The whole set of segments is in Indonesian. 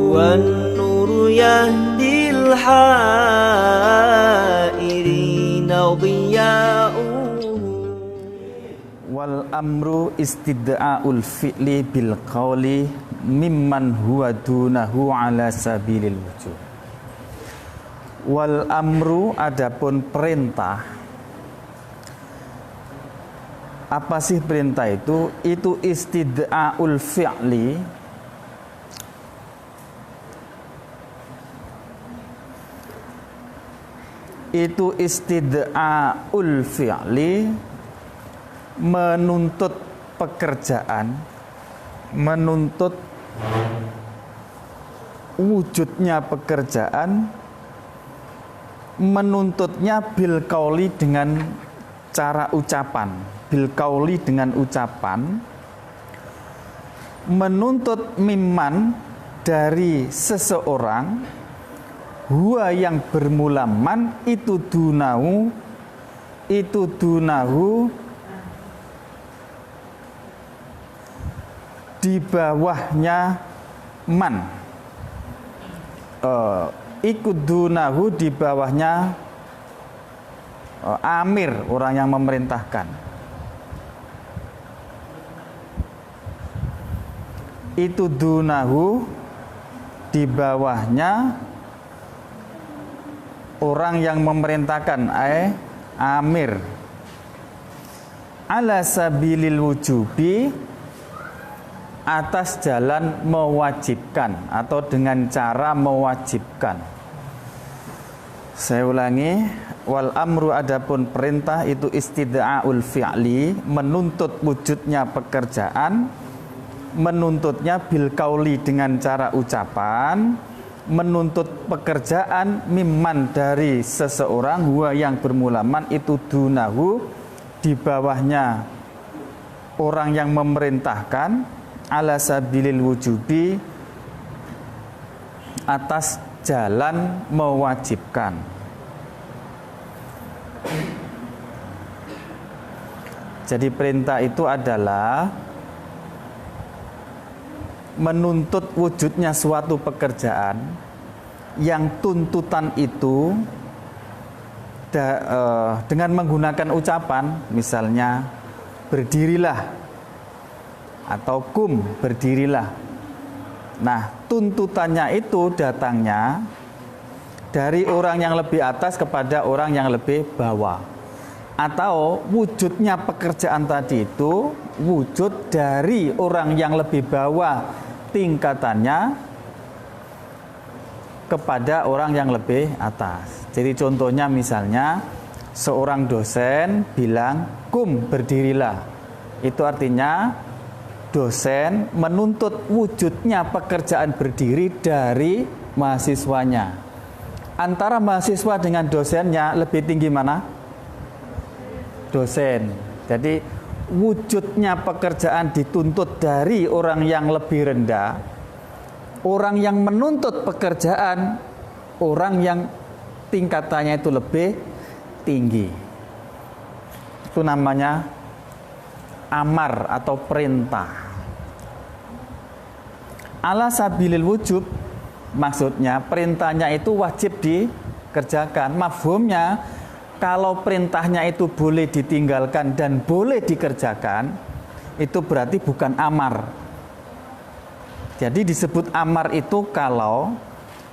والنور يهدي الحائرين ضياؤه. Wal amru istida'ul fi'li bil qawli mimman huwa dunahu ala sabilil wujud. Wal amru, adapun perintah. Apa sih perintah itu? Itu istida'ul fi'li, itu istida'ul fi'li, menuntut pekerjaan, menuntut wujudnya pekerjaan, menuntutnya bil qauli dengan cara ucapan, bil qauli dengan ucapan, menuntut mimman dari seseorang, huwa yang bermula man, itu dunahu di bawahnya man, ikut dunahu di bawahnya amir, orang yang memerintahkan. Itu dunahu di bawahnya orang yang memerintahkan, amir, ala sabilil wujubi, atas jalan mewajibkan atau dengan cara mewajibkan. Saya ulangi, wal amru, adapun perintah itu istida'ul fi'li, menuntut wujudnya pekerjaan, menuntutnya bil qauli dengan cara ucapan, menuntut pekerjaan mimman dari seseorang, huwa yang bermula man, itu dunahu di bawahnya orang yang memerintahkan, ala sabilil wujubi, atas jalan mewajibkan. Jadi perintah itu adalah menuntut wujudnya suatu pekerjaan yang tuntutan itu dengan menggunakan ucapan, misalnya berdirilah atau kum, berdirilah. Nah, tuntutannya itu datangnya dari orang yang lebih atas kepada orang yang lebih bawah, atau wujudnya pekerjaan tadi itu wujud dari orang yang lebih bawah tingkatannya kepada orang yang lebih atas. Jadi contohnya misalnya seorang dosen bilang kum, berdirilah. Itu artinya dosen menuntut wujudnya pekerjaan berdiri dari mahasiswanya. Antara mahasiswa dengan dosennya lebih tinggi mana? Dosen. Jadi wujudnya pekerjaan dituntut dari orang yang lebih rendah. Orang yang menuntut pekerjaan orang yang tingkatannya itu lebih tinggi. Itu namanya amar atau perintah. Ala sabilil wujub, maksudnya perintahnya itu wajib dikerjakan. Mafhumnya, kalau perintahnya itu boleh ditinggalkan dan boleh dikerjakan, itu berarti bukan amar. Jadi disebut amar itu kalau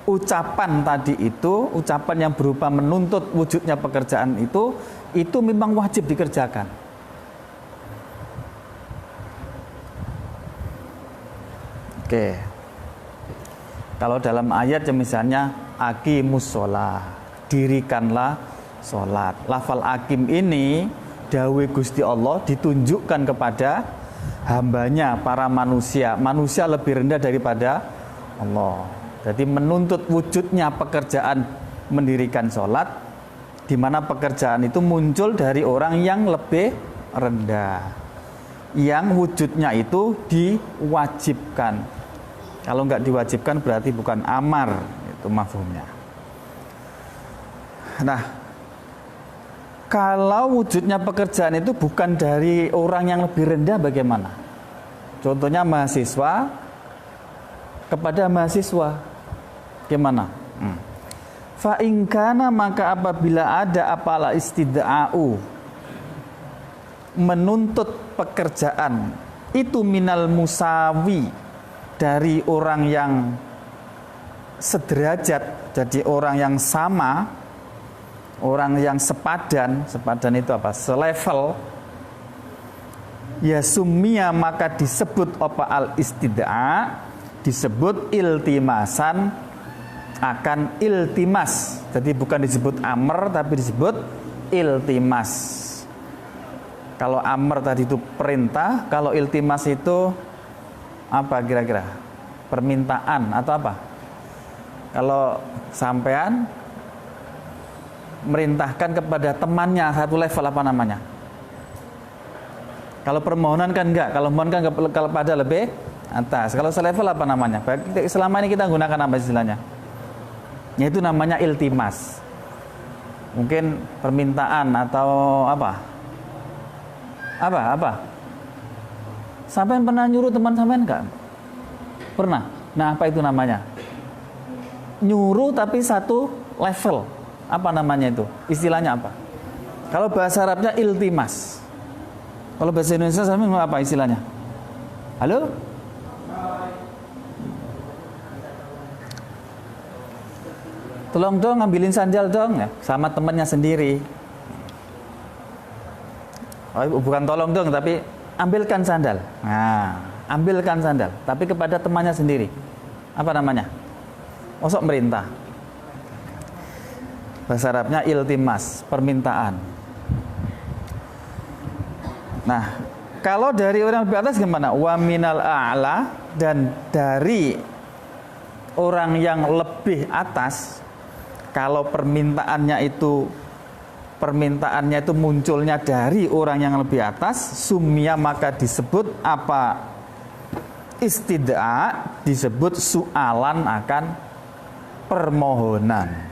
ucapan tadi itu, ucapan yang berupa menuntut wujudnya pekerjaan itu memang wajib dikerjakan. Oke. Kalau dalam ayat misalnya aqimus sholah, dirikanlah sholat. Lafal aqim ini dawe Gusti Allah ditunjukkan kepada hambanya, para manusia. Manusia lebih rendah daripada Allah. Jadi menuntut wujudnya pekerjaan mendirikan sholat, di mana pekerjaan itu muncul dari orang yang lebih rendah, yang wujudnya itu diwajibkan. Kalau nggak diwajibkan berarti bukan amar, itu mafhumnya. Nah, kalau wujudnya pekerjaan itu bukan dari orang yang lebih rendah, bagaimana? Contohnya mahasiswa kepada mahasiswa. Gimana? Fa in kana, maka apabila ada apalah istida'u, menuntut pekerjaan, itu minal musawi, dari orang yang sederajat, jadi orang yang sama, orang yang sepadan itu apa? Selevel. Ya sumia, maka disebut apa al istidaa, disebut iltimasan, akan iltimas. Jadi bukan disebut amr tapi disebut iltimas. Kalau amr tadi itu perintah, kalau iltimas itu apa kira-kira? Permintaan atau apa? Kalau sampean merintahkan kepada temannya satu level, apa namanya? Kalau permohonan kan enggak, kalau mohon kan kalau pada lebih atas. Kalau selevel apa namanya? Selama ini kita gunakan apa istilahnya? Yaitu namanya iltimas. Mungkin permintaan atau apa? Apa? Sampean pernah nyuruh teman sampean enggak? Pernah. Nah, apa itu namanya? Nyuruh tapi satu level. Apa namanya itu? Istilahnya apa? Kalau bahasa Arabnya iltimas. Kalau bahasa Indonesia sampean apa istilahnya? Halo? Tolong dong ngambilin sandal dong ya, sama temannya sendiri. Oh, bukan tolong dong, tapi ambilkan sandal. Nah, ambilkan sandal, tapi kepada temannya sendiri. Apa namanya? Masuk merintah. Bahasa Arabnya iltimas, permintaan. Nah, kalau dari orang lebih atas gimana? Wa minal a'la, dan dari orang yang lebih atas, kalau permintaannya itu munculnya dari orang yang lebih atas, sumia, maka disebut apa? Istidaa, disebut soalan akan permohonan.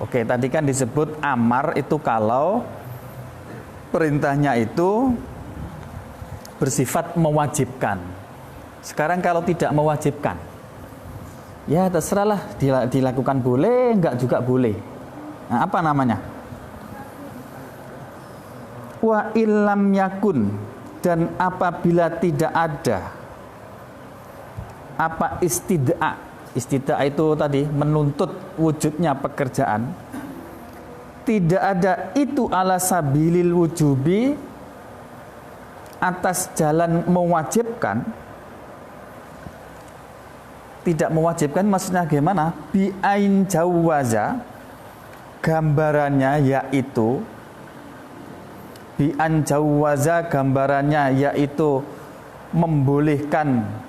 Oke, tadi kan disebut amar itu kalau perintahnya itu bersifat mewajibkan. Sekarang kalau tidak mewajibkan, ya terserahlah, dilakukan boleh, enggak juga boleh. Nah, apa namanya? Wa illam yakun, dan apabila tidak ada apa istidaa. Istidaa itu tadi menuntut wujudnya pekerjaan. Tidak ada itu ala sabilil wujubi, atas jalan mewajibkan. Tidak mewajibkan maksudnya gimana? Bi ain jawaza, gambarannya yaitu bi an jawaza, gambarannya yaitu membolehkan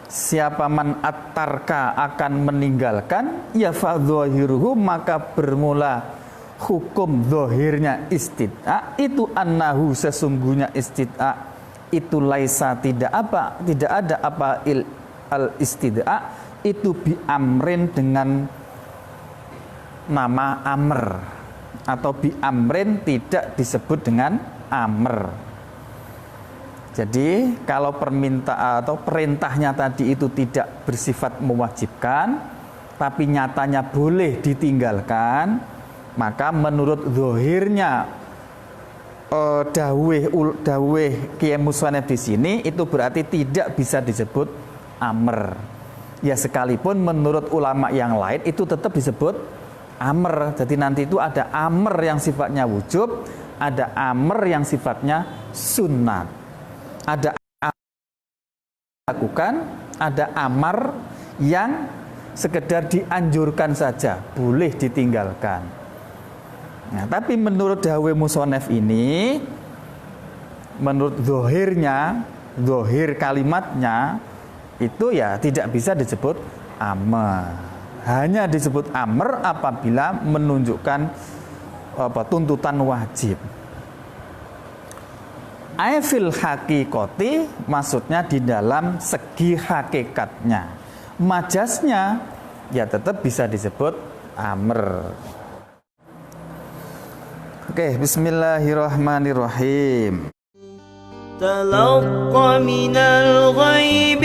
siapa man attarka akan meninggalkan, ya fadzahiruhu, maka bermula hukum zahirnya istid'a itu annahu, sesungguhnya istid'a itu laisa, tidak ada apa al istid'a itu bi amrin, dengan nama amr, atau bi amrin tidak disebut dengan amr. Jadi kalau permintaan atau perintahnya tadi itu tidak bersifat mewajibkan, tapi nyatanya boleh ditinggalkan, maka menurut zahirnya daweh Kiai Muswanef di sini itu berarti tidak bisa disebut amr. Ya sekalipun menurut ulama yang lain itu tetap disebut amr. Jadi nanti itu ada amr yang sifatnya wujub, ada amr yang sifatnya sunnat. Ada lakukan, ada amar yang sekedar dianjurkan saja, boleh ditinggalkan. Nah, tapi menurut daweh musonef ini, menurut zahir kalimatnya itu ya tidak bisa disebut amr. Hanya disebut amr apabila menunjukkan tuntutan wajib. Aifil hakikoti, maksudnya di dalam segi hakikatnya. Majasnya ya tetap bisa disebut amr. Oke, bismillahirrahmanirrahim. تلق من الغيب